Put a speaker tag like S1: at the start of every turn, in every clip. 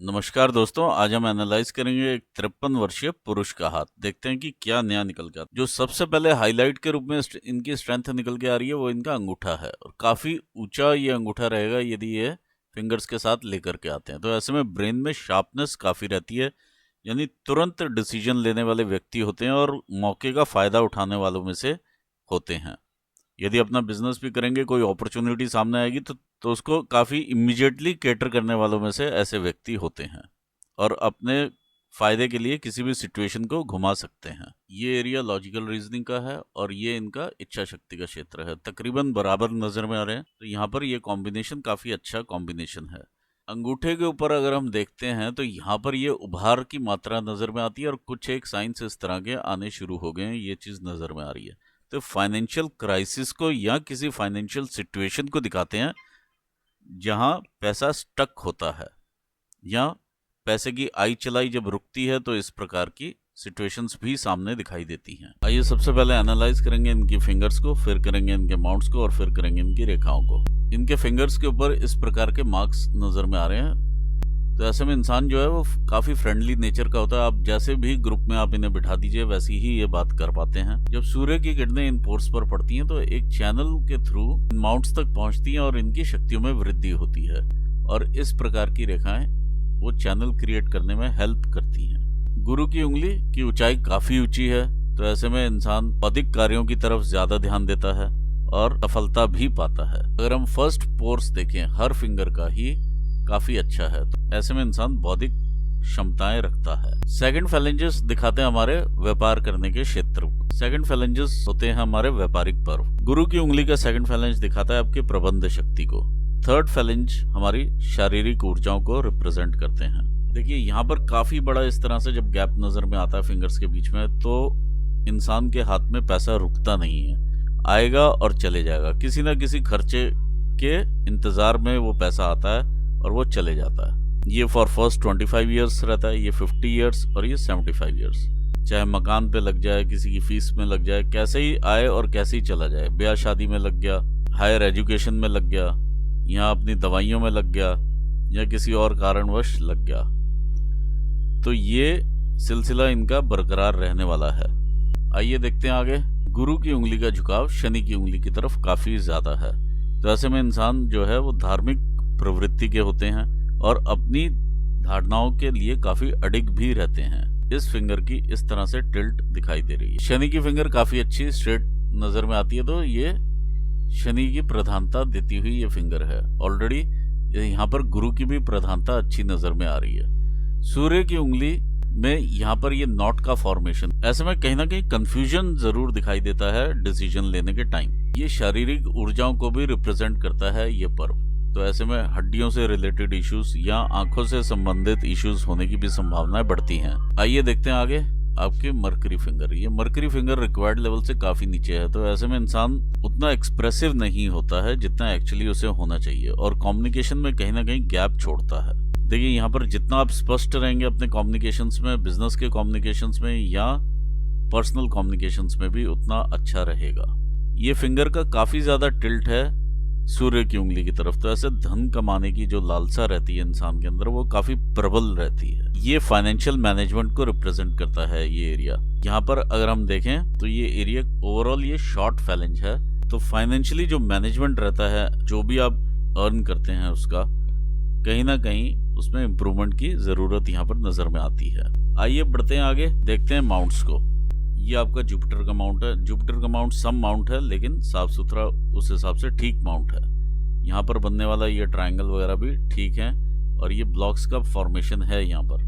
S1: नमस्कार दोस्तों, आज हम एनालाइज करेंगे एक 53 वर्षीय पुरुष का हाथ। देखते हैं कि क्या नया निकल के आता है। जो सबसे पहले हाईलाइट के रूप में इनकी स्ट्रेंथ निकल के आ रही है वो इनका अंगूठा है और काफी ऊंचा ये अंगूठा रहेगा यदि ये फिंगर्स के साथ लेकर के आते हैं। तो ऐसे में ब्रेन में शार्पनेस काफी रहती है, यानी तुरंत डिसीजन लेने वाले व्यक्ति होते हैं और मौके का फायदा उठाने वालों में से होते हैं। यदि अपना बिजनेस भी करेंगे, कोई अपॉर्चुनिटी सामने आएगी तो उसको काफ़ी इमीडिएटली केटर करने वालों में से ऐसे व्यक्ति होते हैं और अपने फायदे के लिए किसी भी सिचुएशन को घुमा सकते हैं। ये एरिया लॉजिकल रीजनिंग का है और ये इनका इच्छा शक्ति का क्षेत्र है। तकरीबन बराबर नज़र में आ रहे हैं, तो यहाँ पर ये कॉम्बिनेशन काफ़ी अच्छा कॉम्बिनेशन है। अंगूठे के ऊपर अगर हम देखते हैं तो यहाँ पर ये उभार की मात्रा नज़र में आती है और कुछ एक साइंस इस तरह के आने शुरू हो गए हैं, ये चीज़ नज़र में आ रही है। तो फाइनेंशियल क्राइसिस को या किसी फाइनेंशियल सिचुएशन को दिखाते हैं जहां पैसा स्टक होता है या पैसे की आई चलाई जब रुकती है, तो इस प्रकार की सिचुएशंस भी सामने दिखाई देती हैं। आइए सबसे पहले एनालाइज करेंगे इनकी फिंगर्स को, फिर करेंगे इनके माउंट्स को और फिर करेंगे इनकी रेखाओं को। इनके फिंगर्स के ऊपर इस प्रकार के मार्क्स नजर में आ रहे हैं। तो ऐसे में इंसान जो है वो काफ़ी फ्रेंडली नेचर का होता है। आप जैसे भी ग्रुप में आप इन्हें बिठा दीजिए वैसी ही ये बात कर पाते हैं। जब सूर्य की किरणें इन पोर्स पर पड़ती हैं तो एक चैनल के थ्रू माउंट्स तक पहुंचती हैं और इनकी शक्तियों में वृद्धि होती है और इस प्रकार की रेखाएं वो चैनल क्रिएट करने में हेल्प करती हैं। गुरु की उंगली की ऊंचाई काफ़ी ऊंची है, तो ऐसे में इंसान बौद्धिक कार्यों की तरफ ज़्यादा ध्यान देता है और सफलता भी पाता है। अगर हम फर्स्ट पोर्स देखें, हर फिंगर का ही काफी अच्छा है, तो ऐसे में इंसान बौद्धिक क्षमताएं रखता है। सेकंड फैलेंजेस दिखाते हैं हमारे व्यापार करने के क्षेत्र। सेकंड फैलेंजेस होते हैं हमारे व्यापारिक पर्व। गुरु की उंगली का सेकंड फैलेंज दिखाता है आपके प्रबंध शक्ति को। थर्ड फैलेंज हमारी शारीरिक ऊर्जाओं को रिप्रेजेंट करते हैं। देखिए यहाँ पर काफी बड़ा इस तरह से जब गैप नजर में आता है फिंगर्स के बीच में, तो इंसान के हाथ में पैसा रुकता नहीं है, आएगा और चले जाएगा। किसी ना किसी खर्चे के इंतजार में वो पैसा आता है और वो चले जाता है। ये फॉर फर्स्ट 25 ईयर्स रहता है, ये 50 ईयर्स और ये 75 ईयर्स। चाहे मकान पे लग जाए, किसी की फीस में लग जाए, कैसे ही आए और कैसे ही चला जाए। ब्याह शादी में लग गया, हायर एजुकेशन में लग गया, यहाँ अपनी दवाइयों में लग गया या किसी और कारणवश लग गया, तो ये सिलसिला इनका बरकरार रहने वाला है। आइए देखते हैं आगे। गुरु की उंगली का झुकाव शनि की उंगली की तरफ काफी ज्यादा है, तो ऐसे में इंसान जो है वो धार्मिक प्रवृत्ति के होते हैं और अपनी धारणाओं के लिए काफी अडिग भी रहते हैं। इस फिंगर की इस तरह से टिल्ट दिखाई दे रही है। शनि की फिंगर काफी अच्छी स्ट्रेट नजर में आती है, तो ये शनि की प्रधानता देती हुई ये फिंगर है। ऑलरेडी यहाँ पर गुरु की भी प्रधानता अच्छी नजर में आ रही है। सूर्य की उंगली में यहाँ पर ये नॉट का फॉर्मेशन, ऐसे में कहीं ना कहीं कंफ्यूजन जरूर दिखाई देता है डिसीजन लेने के टाइम। ये शारीरिक ऊर्जाओं को भी रिप्रेजेंट करता है ये पर्व, तो ऐसे में हड्डियों से रिलेटेड इश्यूज या आंखों से संबंधित इश्यूज होने की भी संभावनाएं बढ़ती हैं। आइए देखते हैं आगे आपके मरकरी फिंगर। ये मरकरी फिंगर रिक्वायर्ड लेवल से काफी नीचे है, तो ऐसे में इंसान उतना एक्सप्रेसिव नहीं होता है जितना एक्चुअली उसे होना चाहिए और कम्युनिकेशन में कहीं ना कहीं गैप छोड़ता है। देखिए यहाँ पर जितना आप स्पष्ट रहेंगे अपने कम्युनिकेशंस में, बिजनेस के कम्युनिकेशंस में या पर्सनल कम्युनिकेशंस में भी, उतना अच्छा रहेगा। ये फिंगर का काफी ज्यादा टिल्ट है सूर्य की उंगली की तरफ, तो ऐसे धन कमाने की जो लालसा रहती है इंसान के अंदर वो काफी प्रबल रहती है। ये फाइनेंशियल मैनेजमेंट को रिप्रेजेंट करता है ये एरिया। यहाँ पर अगर हम देखें तो ये एरिया ओवरऑल ये शॉर्ट फैलेंज है, तो फाइनेंशियली जो मैनेजमेंट रहता है, जो भी आप अर्न करते हैं उसका कहीं ना कहीं उसमें इम्प्रूवमेंट की जरूरत यहाँ पर नजर में आती है। आइए बढ़ते हैं आगे, देखते हैं माउंट्स को। ये आपका जुपिटर का माउंट है। जुपिटर का माउंट सम माउंट है लेकिन साफ सुथरा उस हिसाब से ठीक माउंट है। यहाँ पर बनने वाला ये ट्रायंगल वगैरह भी ठीक है और ये ब्लॉक्स का फॉर्मेशन है यहाँ पर,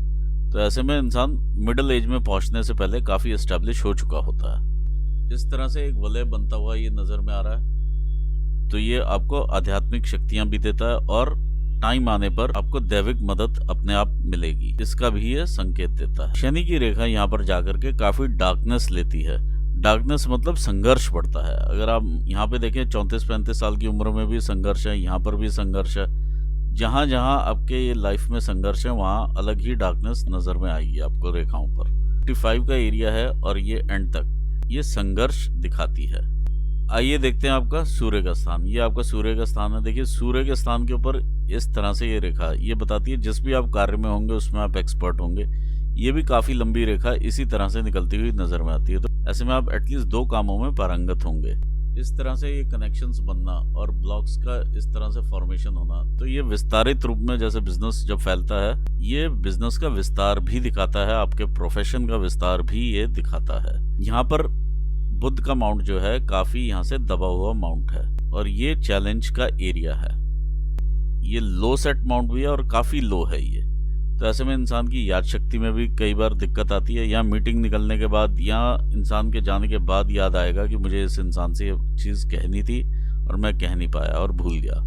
S1: तो ऐसे में इंसान मिडिल एज में पहुँचने से पहले काफ़ी एस्टेब्लिश हो चुका होता है। इस तरह से एक वलय बनता हुआ ये नज़र में आ रहा है, तो ये आपको आध्यात्मिक शक्तियाँ भी देता है और टाइम आने पर आपको दैविक मदद अपने आप मिलेगी, इसका भी ये संकेत देता है। शनि की रेखा यहाँ पर जाकर के काफी डार्कनेस लेती है। डार्कनेस मतलब संघर्ष बढ़ता है। अगर आप यहाँ पे देखें 34-35 साल की उम्र में भी संघर्ष है, यहाँ पर भी संघर्ष है। जहाँ जहाँ आपके ये लाइफ में संघर्ष है वहाँ अलग ही डार्कनेस नजर में आएगी आपको रेखाओं पर। 55 का एरिया है और ये एंड तक ये संघर्ष दिखाती है। आइए देखते हैं आपका सूर्य का स्थान। ये आपका सूर्य का स्थान है। देखिए सूर्य के स्थान के ऊपर इस तरह से ये रेखा ये बताती है जिस भी आप कार्य में होंगे उसमें आप एक्सपर्ट होंगे। ये भी काफ़ी लंबी रेखा इसी तरह से निकलती हुई नज़र में आती है। तो ऐसे में आप एटलीस्ट 2 कामों में पारंगत होंगे। इस तरह से ये कनेक्शंस बनना और ब्लॉक्स का इस तरह से फॉर्मेशन होना, तो ये विस्तारित रूप में जैसे बिजनेस जब फैलता है, ये बिजनेस का विस्तार भी दिखाता है, आपके प्रोफेशन का विस्तार भी ये दिखाता है। यहाँ पर बुध का माउंट जो है काफ़ी यहाँ से दबा हुआ माउंट है और ये चैलेंज का एरिया है। ये लो सेट माउंट भी है और काफ़ी लो है ये। तो ऐसे में इंसान की याद शक्ति में भी कई बार दिक्कत आती है, या मीटिंग निकलने के बाद या इंसान के जाने के बाद याद आएगा कि मुझे इस इंसान से ये चीज़ कहनी थी और मैं कह नहीं पाया और भूल गया।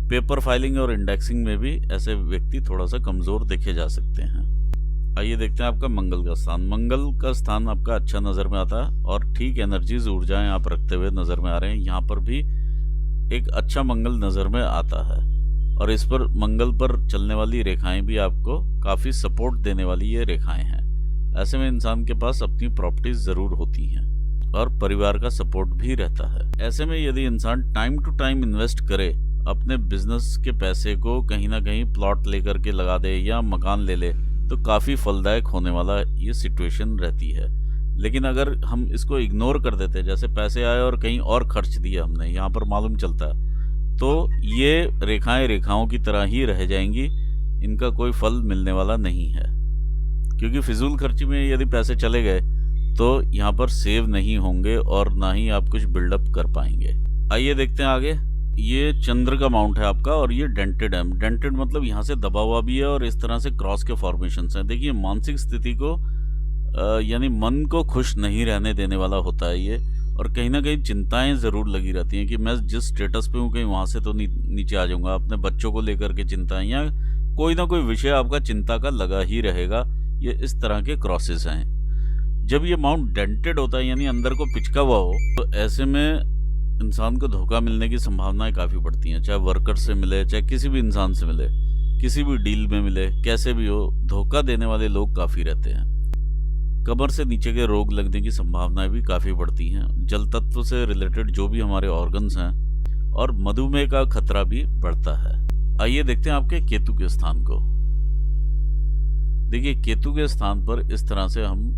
S1: पेपर फाइलिंग और इंडेक्सिंग में भी ऐसे व्यक्ति थोड़ा सा कमज़ोर देखे जा सकते हैं। आइए देखते हैं आपका मंगल का स्थान। मंगल का स्थान आपका अच्छा नज़र में आता है और ठीक एनर्जीज ऊर्जाएं आप रखते हुए नज़र में आ रहे हैं। यहाँ पर भी एक अच्छा मंगल नज़र में आता है और इस पर मंगल पर चलने वाली रेखाएं भी आपको काफ़ी सपोर्ट देने वाली ये रेखाएं हैं। ऐसे में इंसान के पास अपनी प्रॉपर्टीज ज़रूर होती हैं और परिवार का सपोर्ट भी रहता है। ऐसे में यदि इंसान टाइम टू टाइम इन्वेस्ट करे, अपने बिजनेस के पैसे को कहीं ना कहीं प्लॉट लेकर के लगा दे या मकान ले ले, तो काफ़ी फलदायक होने वाला ये सिचुएशन रहती है। लेकिन अगर हम इसको इग्नोर कर देते, जैसे पैसे आए और कहीं और खर्च दिए हमने, यहाँ पर मालूम चलता है, तो ये रेखाएं रेखाओं की तरह ही रह जाएंगी, इनका कोई फल मिलने वाला नहीं है। क्योंकि फिजूल खर्ची में यदि पैसे चले गए तो यहाँ पर सेव नहीं होंगे और ना ही आप कुछ बिल्डअप कर पाएंगे। आइए देखते हैं आगे। ये चंद्र का माउंट है आपका और ये डेंटेड है। डेंटेड मतलब यहाँ से दबा हुआ भी है और इस तरह से क्रॉस के फॉर्मेशन हैं। देखिए मानसिक स्थिति को यानी मन को खुश नहीं रहने देने वाला होता है ये, और कहीं ना कहीं चिंताएं ज़रूर लगी रहती हैं कि मैं जिस स्टेटस पे हूँ कहीं वहाँ से तो नीचे आ जाऊँगा। अपने बच्चों को लेकर के चिंताएं या कोई ना कोई विषय आपका चिंता का लगा ही रहेगा। ये इस तरह के क्रॉसेस हैं। जब ये माउंट डेंटेड होता है यानी अंदर को पिचका हुआ हो, तो ऐसे में इंसान को धोखा मिलने की संभावनाएं काफ़ी बढ़ती हैं। चाहे वर्कर से मिले, चाहे किसी भी इंसान से मिले, किसी भी डील में मिले, कैसे भी हो, धोखा देने वाले लोग काफ़ी रहते हैं। कमर से नीचे के रोग लगने की संभावनाएं भी काफ़ी बढ़ती हैं। जल तत्व से रिलेटेड जो भी हमारे ऑर्गन्स हैं, और मधुमेह का खतरा भी बढ़ता है। आइए देखते हैं आपके केतु के स्थान को। देखिए केतु के स्थान पर इस तरह से हम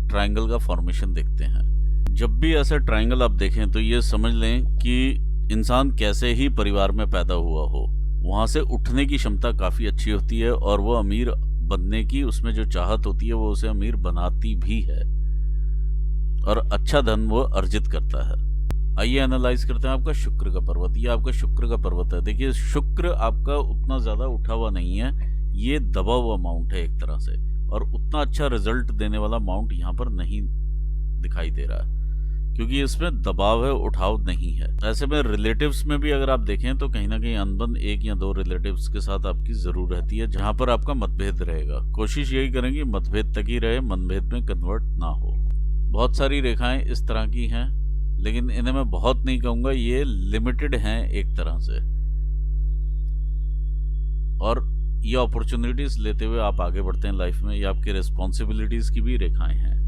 S1: ट्रायंगल का फॉर्मेशन देखते हैं। जब भी ऐसा ट्रायंगल आप देखें तो ये समझ लें कि इंसान कैसे ही परिवार में पैदा हुआ हो, वहाँ से उठने की क्षमता काफ़ी अच्छी होती है और वो अमीर बनने की उसमें जो चाहत होती है वो उसे अमीर बनाती भी है और अच्छा धन वो अर्जित करता है। आइए एनालाइज करते हैं आपका शुक्र का पर्वत। ये आपका शुक्र का पर्वत है। देखिए शुक्र आपका उतना ज़्यादा उठा हुआ नहीं है, ये दबा हुआ माउंट है एक तरह से, और उतना अच्छा रिजल्ट देने वाला माउंट यहाँ पर नहीं दिखाई दे रहा है क्योंकि इसमें दबाव है, उठाव नहीं है। ऐसे में रिलेटिव्स में भी अगर आप देखें तो कहीं ना कहीं अनबन 1 या 2 रिलेटिव्स के साथ आपकी ज़रूर रहती है जहाँ पर आपका मतभेद रहेगा। कोशिश यही करेंगे मतभेद तक ही रहे, मनभेद में कन्वर्ट ना हो। बहुत सारी रेखाएं इस तरह की हैं, लेकिन इन्हें मैं बहुत नहीं कहूँगा, ये लिमिटेड हैं एक तरह से, और ये अपॉर्चुनिटीज़ लेते हुए आप आगे बढ़ते हैं लाइफ में। ये आपके रिस्पॉन्सिबिलिटीज़ की भी रेखाएं हैं।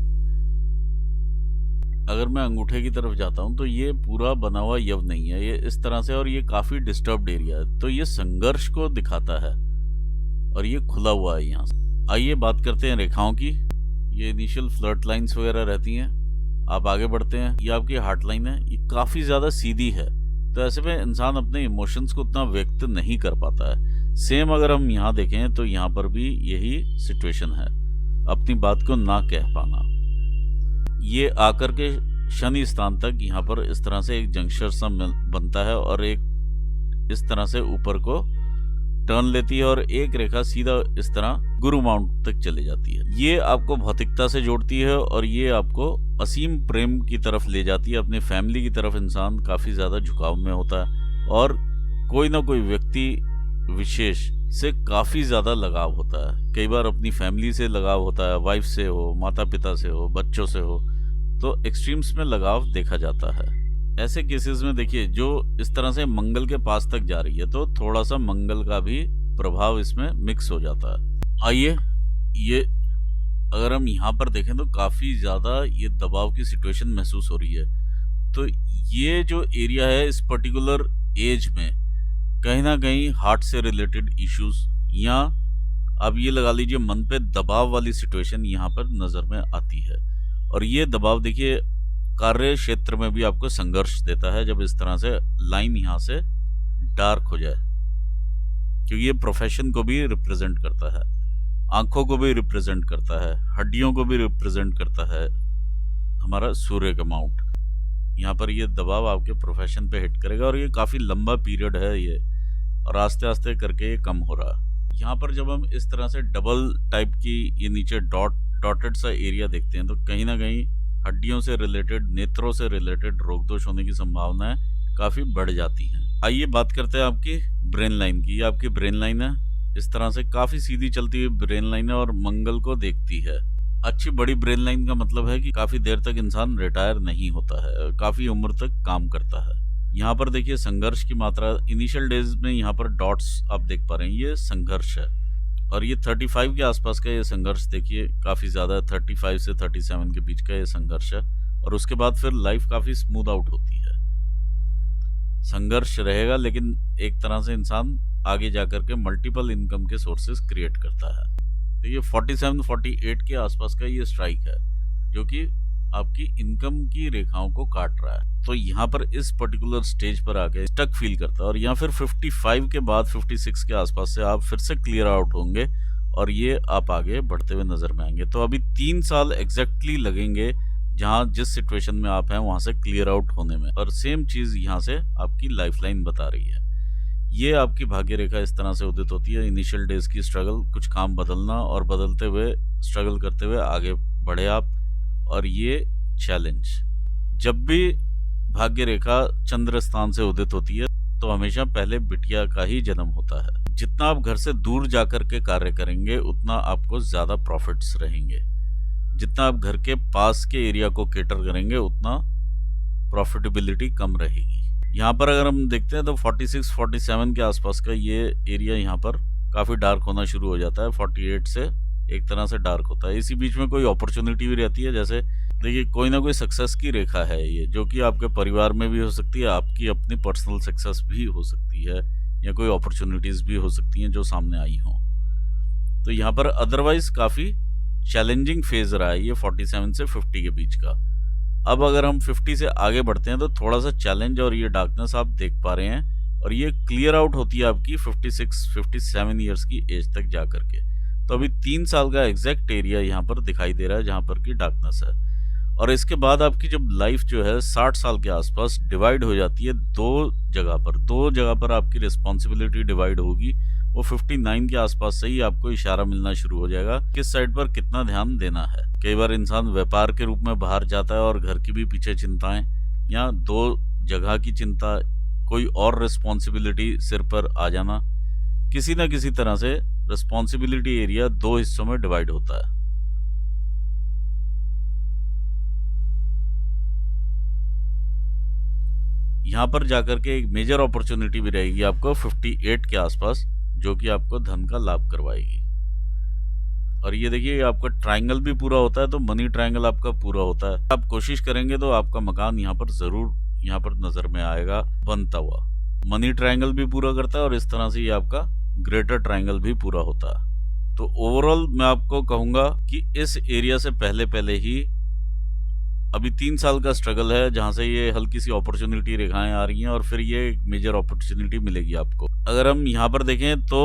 S1: अगर मैं अंगूठे की तरफ जाता हूं तो ये पूरा बना हुआ यव नहीं है, ये इस तरह से, और ये काफ़ी डिस्टर्ब्ड एरिया है, तो ये संघर्ष को दिखाता है और ये खुला हुआ है यहाँ से। आइए बात करते हैं रेखाओं की। ये इनिशियल फ्लर्ट लाइंस वगैरह रहती हैं, आप आगे बढ़ते हैं। ये आपकी हार्ट लाइन है, ये काफ़ी ज़्यादा सीधी है, तो ऐसे में इंसान अपने इमोशंस को उतना व्यक्त नहीं कर पाता है। सेम अगर हम यहाँ देखें तो यहाँ पर भी यही सिचुएशन है, अपनी बात को ना कह पाना। ये आकर के शनि स्थान तक यहाँ पर इस तरह से एक जंक्शन सा बनता है और एक इस तरह से ऊपर को टर्न लेती है और एक रेखा सीधा इस तरह गुरु माउंट तक चली जाती है। ये आपको भौतिकता से जोड़ती है और ये आपको असीम प्रेम की तरफ ले जाती है। अपनी फैमिली की तरफ इंसान काफ़ी ज़्यादा झुकाव में होता है और कोई ना कोई व्यक्ति विशेष से काफ़ी ज़्यादा लगाव होता है। कई बार अपनी फैमिली से लगाव होता है, वाइफ से हो, माता पिता से हो, बच्चों से हो, तो एक्सट्रीम्स में लगाव देखा जाता है। ऐसे केसेस में देखिए जो इस तरह से मंगल के पास तक जा रही है तो थोड़ा सा मंगल का भी प्रभाव इसमें मिक्स हो जाता है। आइए ये अगर हम यहाँ पर देखें तो काफ़ी ज़्यादा ये दबाव की सिचुएशन महसूस हो रही है। तो ये जो एरिया है इस पर्टिकुलर एज में कहीं ना कहीं हार्ट से रिलेटेड इश्यूज या अब ये लगा लीजिए मन पे दबाव वाली सिचुएशन यहाँ पर नजर में आती है। और ये दबाव देखिए कार्य क्षेत्र में भी आपको संघर्ष देता है जब इस तरह से लाइन यहाँ से डार्क हो जाए, क्योंकि ये प्रोफेशन को भी रिप्रेजेंट करता है, आंखों को भी रिप्रेजेंट करता है, हड्डियों को भी रिप्रेजेंट करता है हमारा सूर्य का माउंट। यहाँ पर ये दबाव आपके प्रोफेशन पे हिट करेगा और ये काफ़ी लंबा पीरियड है ये, और आस्ते आस्ते करके ये कम हो रहा है। यहाँ पर जब हम इस तरह से डबल टाइप की ये नीचे डॉटेड सा एरिया देखते हैं तो कहीं ना कहीं हड्डियों से रिलेटेड, नेत्रों से रिलेटेड रोग दोष होने की संभावनाएं काफ़ी बढ़ जाती हैं। आइए बात करते हैं आपकी ब्रेन लाइन की। ये आपकी ब्रेन लाइन है, इस तरह से काफ़ी सीधी चलती हुई ब्रेन लाइन है और मंगल को देखती है। अच्छी बड़ी ब्रेन लाइन का मतलब है कि काफ़ी देर तक इंसान रिटायर नहीं होता है, काफ़ी उम्र तक काम करता है। यहाँ पर देखिए संघर्ष की मात्रा इनिशियल डेज में यहाँ पर डॉट्स आप देख पा रहे हैं, ये संघर्ष है। और ये 35 के आसपास का ये संघर्ष देखिए काफ़ी ज़्यादा, 35 से 37 के बीच का ये संघर्ष है। और उसके बाद फिर लाइफ काफ़ी स्मूथ आउट होती है। संघर्ष रहेगा लेकिन एक तरह से इंसान आगे जाकर के मल्टीपल इनकम के सोर्सेज क्रिएट करता है। तो ये 47-48 के आसपास का ये स्ट्राइक है जो कि आपकी इनकम की रेखाओं को काट रहा है। तो यहाँ पर इस पर्टिकुलर स्टेज पर आके स्टक फील करता है और यहाँ फिर 55 के बाद 56 के आसपास से आप फिर से क्लियर आउट होंगे और ये आप आगे बढ़ते हुए नजर में आएंगे। तो अभी 3 साल एग्जैक्टली लगेंगे जहाँ जिस सिचुएशन में आप हैं वहां से क्लियर आउट होने में। और सेम चीज यहाँ से आपकी लाइफलाइन बता रही है। ये आपकी भाग्य रेखा इस तरह से उदित होती है। इनिशियल डेज की स्ट्रगल, कुछ काम बदलना और बदलते हुए स्ट्रगल करते हुए आगे बढ़े आप। और ये चैलेंज, जब भी भाग्य रेखा चंद्र स्थान से उदित होती है तो हमेशा पहले बिटिया का ही जन्म होता है। जितना आप घर से दूर जाकर के कार्य करेंगे उतना आपको ज्यादा प्रॉफिट्स रहेंगे। जितना आप घर के पास के एरिया को केटर करेंगे उतना प्रॉफिटेबिलिटी कम रहेगी। यहाँ पर अगर हम देखते हैं तो 46-47 के आसपास का ये एरिया यहाँ पर काफ़ी डार्क होना शुरू हो जाता है। 48 से एक तरह से डार्क होता है। इसी बीच में कोई अपॉर्चुनिटी भी रहती है, जैसे देखिए कोई ना कोई सक्सेस की रेखा है ये, जो कि आपके परिवार में भी हो सकती है, आपकी अपनी पर्सनल सक्सेस भी हो सकती है, या कोई अपॉर्चुनिटीज़ भी हो सकती हैं जो सामने आई हों। तो यहाँ पर अदरवाइज काफ़ी चैलेंजिंग फेज रहा है ये 47 से 50 के बीच का। अब अगर हम 50 से आगे बढ़ते हैं तो थोड़ा सा चैलेंज और ये डार्कनेस आप देख पा रहे हैं, और ये क्लियर आउट होती है आपकी 56-57 ईयर्स की एज तक जा करके। तो अभी 3 साल का एग्जैक्ट एरिया यहाँ पर दिखाई दे रहा है जहाँ पर की डार्कनेस है। और इसके बाद आपकी जब लाइफ जो है 60 साल के आसपास डिवाइड हो जाती है दो जगह पर आपकी रिस्पॉन्सिबिलिटी डिवाइड होगी। वो 59 के आसपास से ही आपको इशारा मिलना शुरू हो जाएगा किस साइड पर कितना ध्यान देना है। कई बार इंसान व्यापार के रूप में बाहर जाता है और घर की भी पीछे चिंताएं, या 2 जगह की चिंता, कोई और रिस्पॉन्सिबिलिटी सिर पर आ जाना, किसी न किसी तरह से रिस्पॉन्सिबिलिटी एरिया 2 हिस्सों में डिवाइड होता है। यहाँ पर जाकर के एक मेजर अपॉर्चुनिटी भी रहेगी आपको 58 के आसपास, जो कि आपको धन का लाभ करवाएगी। और ये देखिए आपका ट्रायंगल भी पूरा होता है, तो मनी ट्रायंगल आपका पूरा होता है। आप कोशिश करेंगे तो आपका मकान यहाँ पर जरूर यहाँ पर नजर में आएगा बनता हुआ। मनी ट्रायंगल भी पूरा करता है और इस तरह से ये आपका ग्रेटर ट्रायंगल भी पूरा होता है। तो ओवरऑल मैं आपको कहूंगा कि इस एरिया से पहले ही अभी 3 साल का स्ट्रगल है जहां से ये हल्की सी अपॉर्चुनिटी रेखाएं आ रही हैं और फिर ये एक मेजर अपॉर्चुनिटी मिलेगी आपको। अगर हम यहाँ पर देखें तो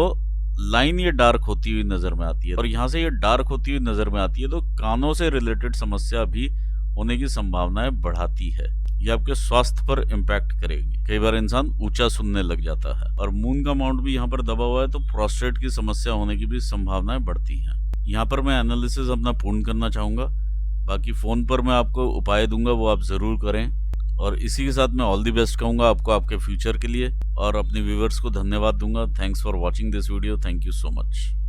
S1: लाइन ये डार्क होती हुई नजर में आती है, और यहाँ से ये डार्क होती हुई नजर में आती है तो कानों से रिलेटेड समस्या भी होने की संभावनाएं बढ़ाती है। ये आपके स्वास्थ्य पर इम्पैक्ट करेगी। कई बार इंसान ऊंचा सुनने लग जाता है, और मून का माउंट भी यहाँ पर दबा हुआ है तो प्रोस्टेट की समस्या होने की भी संभावनाएं बढ़ती हैं। यहाँ पर मैं एनालिसिस अपना पूर्ण करना चाहूंगा, बाकी फोन पर मैं आपको उपाय दूंगा, वो आप जरूर करें। और इसी के साथ मैं ऑल दी बेस्ट कहूंगा आपको आपके फ्यूचर के लिए, और अपने व्यूअर्स को धन्यवाद दूंगा। Thanks for watching this video. Thank you so much.